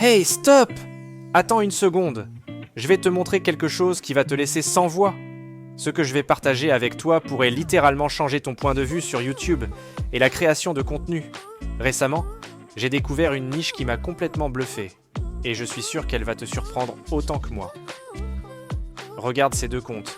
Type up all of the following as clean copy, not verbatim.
Hey, stop! Attends une seconde. Je vais te montrer quelque chose qui va te laisser sans voix. Ce que je vais partager avec toi pourrait littéralement changer ton point de vue sur YouTube et la création de contenu. Récemment, j'ai découvert une niche qui m'a complètement bluffé. Et je suis sûr qu'elle va te surprendre autant que moi. Regarde ces deux comptes,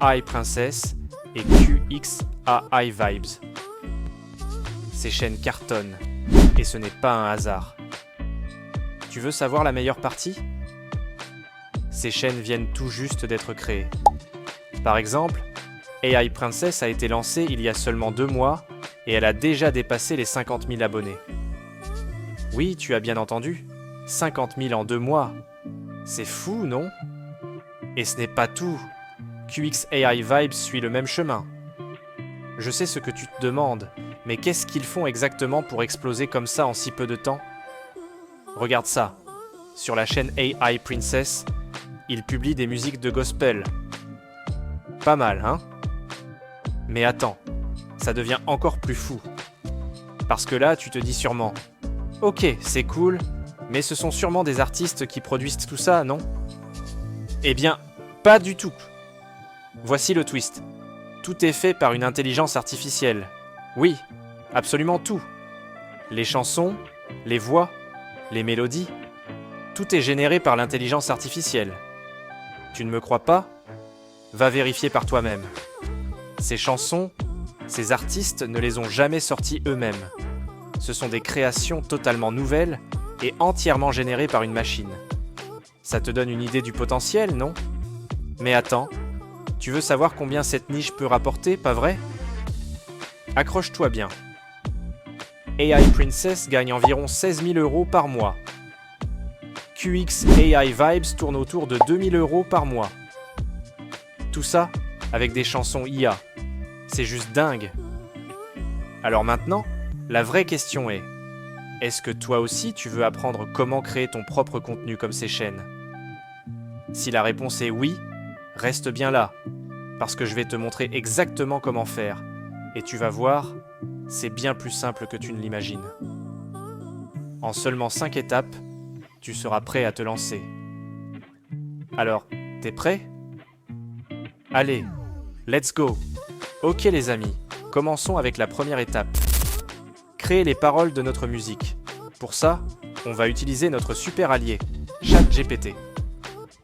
AI Princess et QXAI Vibes. Ces chaînes cartonnent, et ce n'est pas un hasard. Tu veux savoir la meilleure partie? Ces chaînes viennent tout juste d'être créées. Par exemple, AI Princess a été lancée il y a seulement 2 mois et elle a déjà dépassé les 50 000 abonnés. Oui, tu as bien entendu, 50 000 en 2 mois. C'est fou, non? Et ce n'est pas tout. QXAI Vibes suit le même chemin. Je sais ce que tu te demandes, mais qu'est-ce qu'ils font exactement pour exploser comme ça en si peu de temps? Regarde ça. Sur la chaîne AI Princess, ils publient des musiques de gospel. Pas mal, hein? Mais attends, ça devient encore plus fou. Parce que là, tu te dis sûrement, ok, c'est cool, mais ce sont sûrement des artistes qui produisent tout ça, non? Eh bien, pas du tout. Voici le twist. Tout est fait par une intelligence artificielle. Oui, absolument tout. Les chansons, les voix, les mélodies, tout est généré par l'intelligence artificielle. Tu ne me crois pas? Va vérifier par toi-même. Ces chansons, ces artistes ne les ont jamais sorties eux-mêmes. Ce sont des créations totalement nouvelles et entièrement générées par une machine. Ça te donne une idée du potentiel, non? Mais attends, tu veux savoir combien cette niche peut rapporter, pas vrai? Accroche-toi bien. AI Princess gagne environ 16 000 € par mois. QXAI Vibes tourne autour de 2 000 € par mois. Tout ça avec des chansons IA. C'est juste dingue. Alors maintenant, la vraie question est, est-ce que toi aussi tu veux apprendre comment créer ton propre contenu comme ces chaînes? Si la réponse est oui, reste bien là, parce que je vais te montrer exactement comment faire. Et tu vas voir, c'est bien plus simple que tu ne l'imagines. En seulement 5 étapes, tu seras prêt à te lancer. Alors, t'es prêt? Allez, let's go! Ok les amis, commençons avec la première étape. Créer les paroles de notre musique. Pour ça, on va utiliser notre super allié, ChatGPT.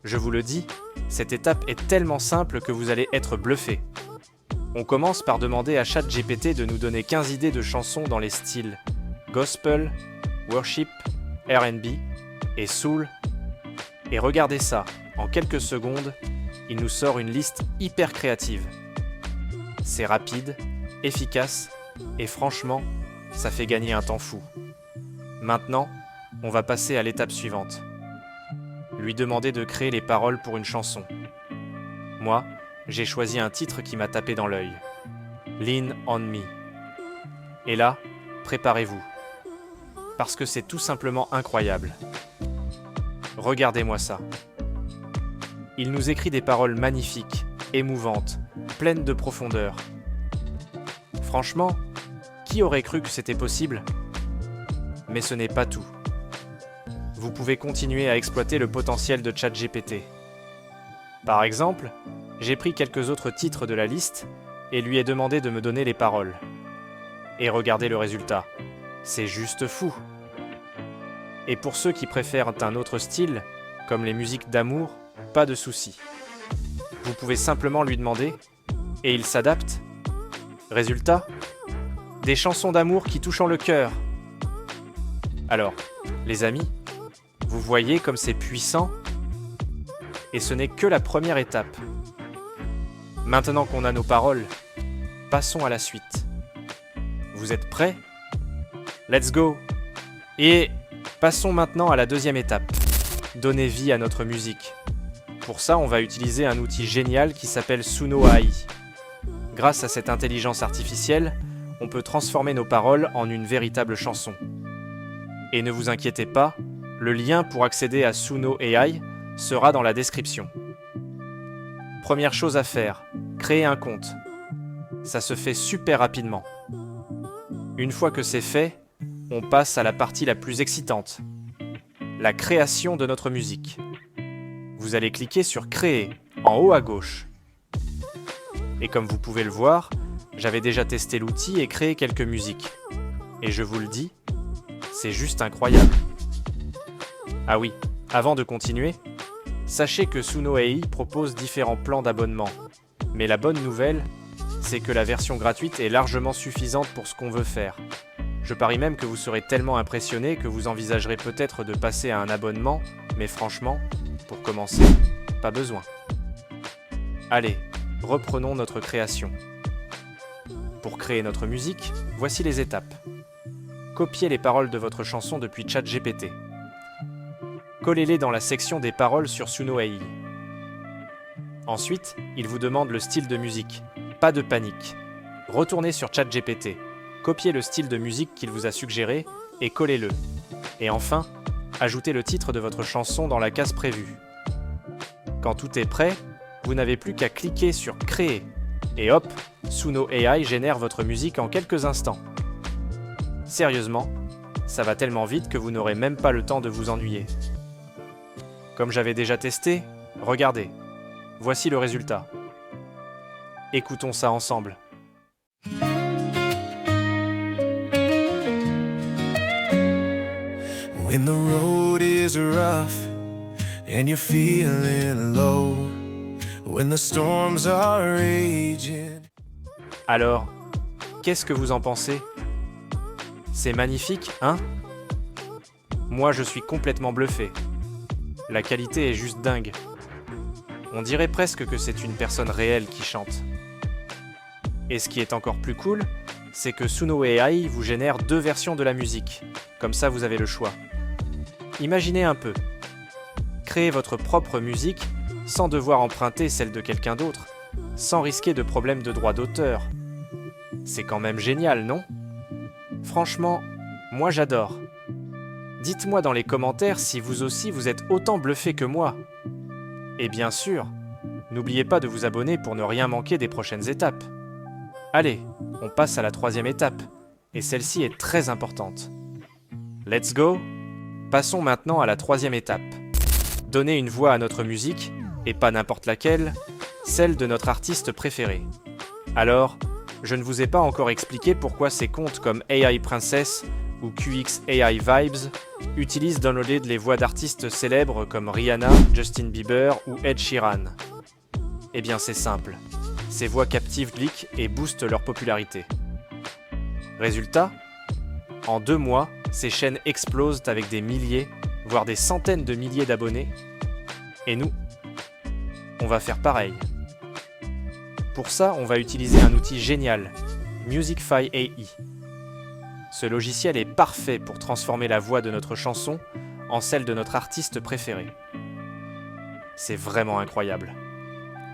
Je vous le dis, cette étape est tellement simple que vous allez être bluffé. On commence par demander à ChatGPT de nous donner 15 idées de chansons dans les styles gospel, worship, R&B et soul. Et regardez ça, en quelques secondes, il nous sort une liste hyper créative. C'est rapide, efficace et franchement, ça fait gagner un temps fou. Maintenant, on va passer à l'étape suivante. Lui demander de créer les paroles pour une chanson. Moi, j'ai choisi un titre qui m'a tapé dans l'œil. Lean on Me. Et là, préparez-vous. Parce que c'est tout simplement incroyable. Regardez-moi ça. Il nous écrit des paroles magnifiques, émouvantes, pleines de profondeur. Franchement, qui aurait cru que c'était possible? Mais ce n'est pas tout. Vous pouvez continuer à exploiter le potentiel de ChatGPT. Par exemple, j'ai pris quelques autres titres de la liste et lui ai demandé de me donner les paroles. Et regardez le résultat. C'est juste fou. Et pour ceux qui préfèrent un autre style, comme les musiques d'amour, pas de souci. Vous pouvez simplement lui demander, et il s'adapte. Résultat, des chansons d'amour qui touchent le cœur. Alors, les amis, vous voyez comme c'est puissant? Et ce n'est que la première étape. Maintenant qu'on a nos paroles, passons à la suite. Vous êtes prêts? Let's go! Et passons maintenant à la deuxième étape. Donner vie à notre musique. Pour ça, on va utiliser un outil génial qui s'appelle Suno AI. Grâce à cette intelligence artificielle, on peut transformer nos paroles en une véritable chanson. Et ne vous inquiétez pas, le lien pour accéder à Suno AI sera dans la description. Première chose à faire, créer un compte. Ça se fait super rapidement. Une fois que c'est fait, on passe à la partie la plus excitante. la création de notre musique. Vous allez cliquer sur Créer, en haut à gauche. Et comme vous pouvez le voir, j'avais déjà testé l'outil et créé quelques musiques. Et je vous le dis, c'est juste incroyable. Ah oui, avant de continuer, sachez que Suno AI propose différents plans d'abonnement. Mais la bonne nouvelle, c'est que la version gratuite est largement suffisante pour ce qu'on veut faire. Je parie même que vous serez tellement impressionné que vous envisagerez peut-être de passer à un abonnement, mais franchement, pour commencer, pas besoin. Allez, reprenons notre création. Pour créer notre musique, voici les étapes. Copiez les paroles de votre chanson depuis ChatGPT. Collez-les dans la section des paroles sur Suno AI. Ensuite, il vous demande le style de musique. Pas de panique. Retournez sur ChatGPT. Copiez le style de musique qu'il vous a suggéré et collez-le. Et enfin, ajoutez le titre de votre chanson dans la case prévue. Quand tout est prêt, vous n'avez plus qu'à cliquer sur Créer. Et hop, Suno AI génère votre musique en quelques instants. Sérieusement, ça va tellement vite que vous n'aurez même pas le temps de vous ennuyer. Comme j'avais déjà testé, regardez. Voici le résultat. Écoutons ça ensemble. When the road is rough and you're feeling low, when the storms are raging. Alors, qu'est-ce que vous en pensez? C'est magnifique, hein? Moi, je suis complètement bluffé. La qualité est juste dingue. On dirait presque que c'est une personne réelle qui chante. Et ce qui est encore plus cool, c'est que Suno AI vous génère 2 versions de la musique. Comme ça, vous avez le choix. Imaginez un peu. Créez votre propre musique sans devoir emprunter celle de quelqu'un d'autre, sans risquer de problèmes de droit d'auteur. C'est quand même génial, non? Franchement, moi j'adore. Dites-moi dans les commentaires si vous aussi vous êtes autant bluffé que moi. Et bien sûr, n'oubliez pas de vous abonner pour ne rien manquer des prochaines étapes. Allez, on passe à la 3e étape, et celle-ci est très importante. Let's go! Passons maintenant à la 3e étape. Donner une voix à notre musique, et pas n'importe laquelle, celle de notre artiste préféré. Alors, je ne vous ai pas encore expliqué pourquoi ces comptes comme AI Princess ou QX AI Vibes utilisent downloader les voix d'artistes célèbres comme Rihanna, Justin Bieber ou Ed Sheeran. Eh bien c'est simple, ces voix captivent cliquent et boostent leur popularité. Résultat, en 2 mois, ces chaînes explosent avec des milliers, voire des centaines de milliers d'abonnés. Et nous, on va faire pareil. Pour ça, on va utiliser un outil génial, Musicfy AI. Ce logiciel est parfait pour transformer la voix de notre chanson en celle de notre artiste préféré. C'est vraiment incroyable.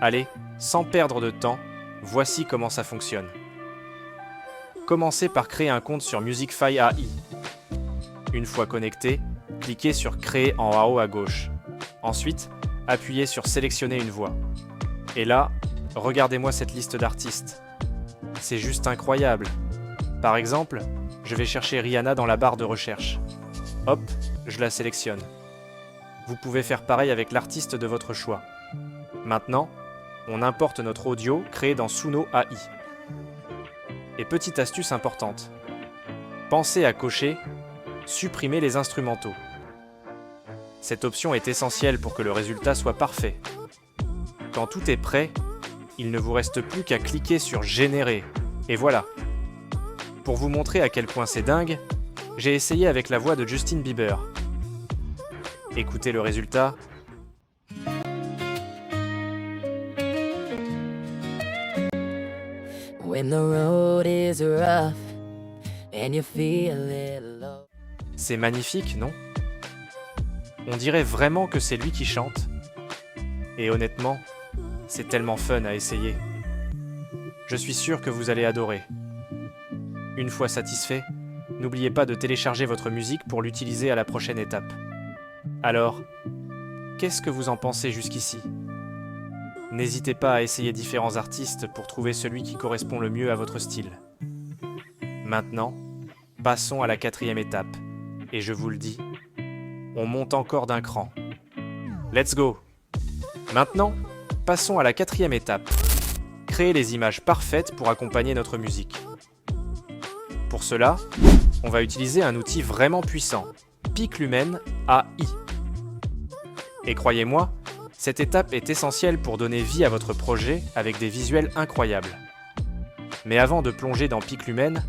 Allez, sans perdre de temps, voici comment ça fonctionne. Commencez par créer un compte sur Musicfy AI. Une fois connecté, cliquez sur Créer en haut à gauche. Ensuite, appuyez sur Sélectionner une voix. Et là, regardez-moi cette liste d'artistes. C'est juste incroyable. Par exemple, je vais chercher Rihanna dans la barre de recherche. Hop, je la sélectionne. Vous pouvez faire pareil avec l'artiste de votre choix. Maintenant, on importe notre audio créé dans Suno AI. Et petite astuce importante. Pensez à cocher « Supprimer les instrumentaux ». Cette option est essentielle pour que le résultat soit parfait. Quand tout est prêt, il ne vous reste plus qu'à cliquer sur « Générer » et voilà. Pour vous montrer à quel point c'est dingue, j'ai essayé avec la voix de Justin Bieber. Écoutez le résultat. When the road is rough and you feel it low. C'est magnifique, non? On dirait vraiment que c'est lui qui chante. Et honnêtement, c'est tellement fun à essayer. Je suis sûr que vous allez adorer. Une fois satisfait, n'oubliez pas de télécharger votre musique pour l'utiliser à la prochaine étape. Alors, qu'est-ce que vous en pensez jusqu'ici? N'hésitez pas à essayer différents artistes pour trouver celui qui correspond le mieux à votre style. Maintenant, passons à la 4e étape, et je vous le dis, on monte encore d'un cran. Let's go! Maintenant, passons à la 4e étape. Créer les images parfaites pour accompagner notre musique. Pour cela, on va utiliser un outil vraiment puissant, Piclumen AI. Et croyez-moi, cette étape est essentielle pour donner vie à votre projet avec des visuels incroyables. Mais avant de plonger dans Piclumen,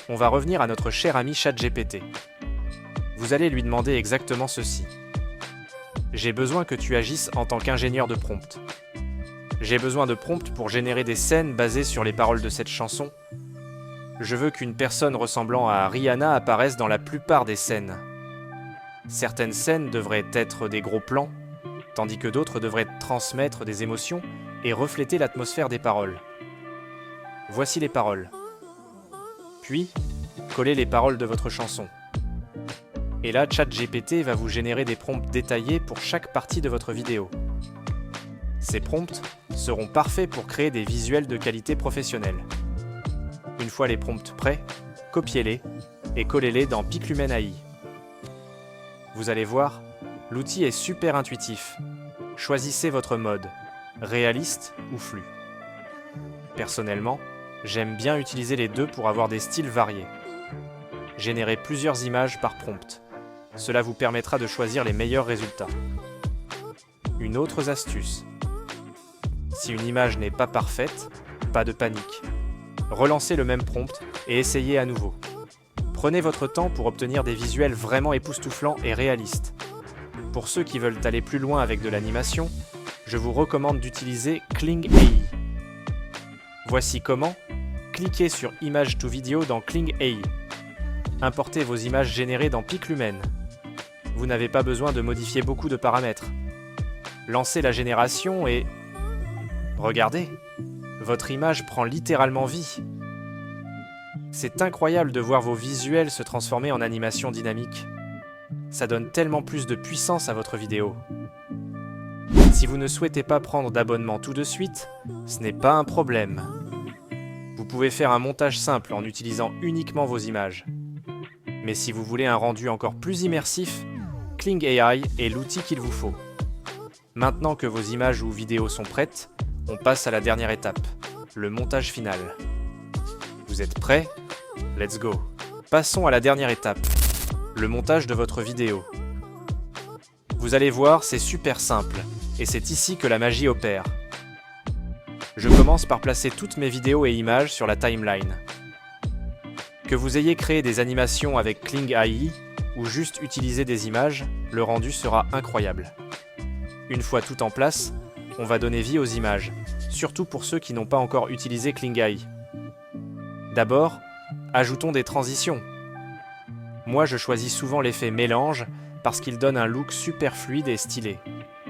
on va revenir à notre cher ami ChatGPT. Vous allez lui demander exactement ceci. J'ai besoin que tu agisses en tant qu'ingénieur de prompt. J'ai besoin de prompts pour générer des scènes basées sur les paroles de cette chanson. Je veux qu'une personne ressemblant à Rihanna apparaisse dans la plupart des scènes. Certaines scènes devraient être des gros plans, tandis que d'autres devraient transmettre des émotions et refléter l'atmosphère des paroles. Voici les paroles. Puis, collez les paroles de votre chanson. Et là, ChatGPT va vous générer des prompts détaillés pour chaque partie de votre vidéo. Ces prompts seront parfaits pour créer des visuels de qualité professionnelle. Une fois les prompts prêts, copiez-les et collez-les dans Piclumen AI. Vous allez voir, l'outil est super intuitif. Choisissez votre mode, réaliste ou flou. Personnellement, j'aime bien utiliser les deux pour avoir des styles variés. Générez plusieurs images par prompt. Cela vous permettra de choisir les meilleurs résultats. Une autre astuce. Si une image n'est pas parfaite, pas de panique. Relancez le même prompt et essayez à nouveau. Prenez votre temps pour obtenir des visuels vraiment époustouflants et réalistes. Pour ceux qui veulent aller plus loin avec de l'animation, je vous recommande d'utiliser Kling AI. Voici comment. Cliquez sur Image to Video dans Kling AI. Importez vos images générées dans Piclumen. Vous n'avez pas besoin de modifier beaucoup de paramètres. Lancez la génération et... Regardez, votre image prend littéralement vie. C'est incroyable de voir vos visuels se transformer en animation dynamique. Ça donne tellement plus de puissance à votre vidéo. Si vous ne souhaitez pas prendre d'abonnement tout de suite, ce n'est pas un problème. Vous pouvez faire un montage simple en utilisant uniquement vos images. Mais si vous voulez un rendu encore plus immersif, Kling AI est l'outil qu'il vous faut. Maintenant que vos images ou vidéos sont prêtes, on passe à la dernière étape, le montage final. Vous êtes prêts? Let's go! Passons à la dernière étape, le montage de votre vidéo. Vous allez voir, c'est super simple, et c'est ici que la magie opère. Je commence par placer toutes mes vidéos et images sur la timeline. Que vous ayez créé des animations avec Kling AI ou juste utilisé des images, le rendu sera incroyable. Une fois tout en place, on va donner vie aux images, surtout pour ceux qui n'ont pas encore utilisé Kling AI. D'abord, ajoutons des transitions. Moi, je choisis souvent l'effet mélange parce qu'il donne un look super fluide et stylé.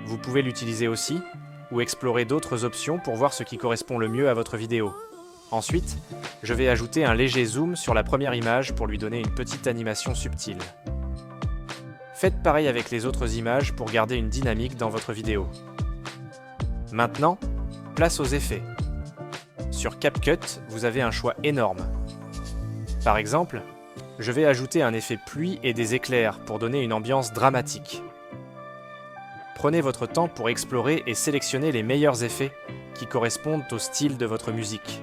Vous pouvez l'utiliser aussi, ou explorer d'autres options pour voir ce qui correspond le mieux à votre vidéo. Ensuite, je vais ajouter un léger zoom sur la première image pour lui donner une petite animation subtile. Faites pareil avec les autres images pour garder une dynamique dans votre vidéo. Maintenant, place aux effets. Sur CapCut, vous avez un choix énorme. Par exemple, je vais ajouter un effet pluie et des éclairs pour donner une ambiance dramatique. Prenez votre temps pour explorer et sélectionner les meilleurs effets qui correspondent au style de votre musique.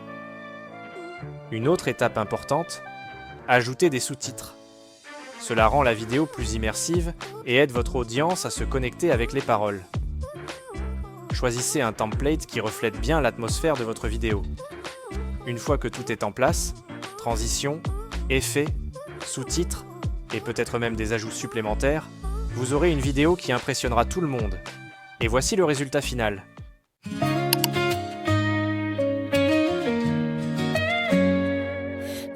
Une autre étape importante, ajoutez des sous-titres. Cela rend la vidéo plus immersive et aide votre audience à se connecter avec les paroles. Choisissez un template qui reflète bien l'atmosphère de votre vidéo. Une fois que tout est en place, transition, effets, sous-titres et peut-être même des ajouts supplémentaires, vous aurez une vidéo qui impressionnera tout le monde. Et voici le résultat final.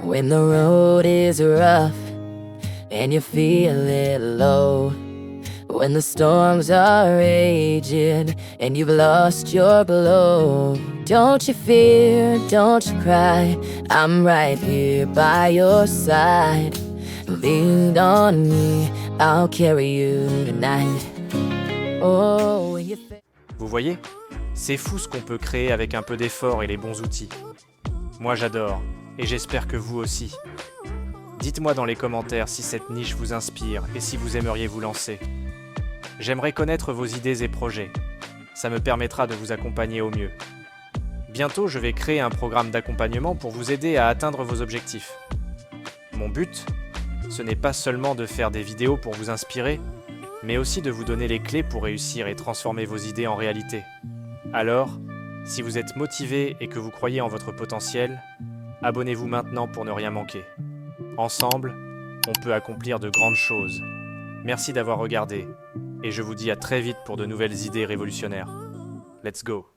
When the road is rough and you feel it low, when the storms are raging and you've lost your glow, don't you fear, don't you cry, I'm right here by your side. Lean on me, I'll carry you tonight. Oh, when you Vous voyez, c'est fou ce qu'on peut créer avec un peu d'effort et les bons outils. Moi j'adore, et j'espère que vous aussi. Dites-moi dans les commentaires si cette niche vous inspire et si vous aimeriez vous lancer. J'aimerais connaître vos idées et projets. Ça me permettra de vous accompagner au mieux. Bientôt, je vais créer un programme d'accompagnement pour vous aider à atteindre vos objectifs. Mon but, ce n'est pas seulement de faire des vidéos pour vous inspirer, mais aussi de vous donner les clés pour réussir et transformer vos idées en réalité. Alors, si vous êtes motivé et que vous croyez en votre potentiel, abonnez-vous maintenant pour ne rien manquer. Ensemble, on peut accomplir de grandes choses. Merci d'avoir regardé, et je vous dis à très vite pour de nouvelles idées révolutionnaires. Let's go!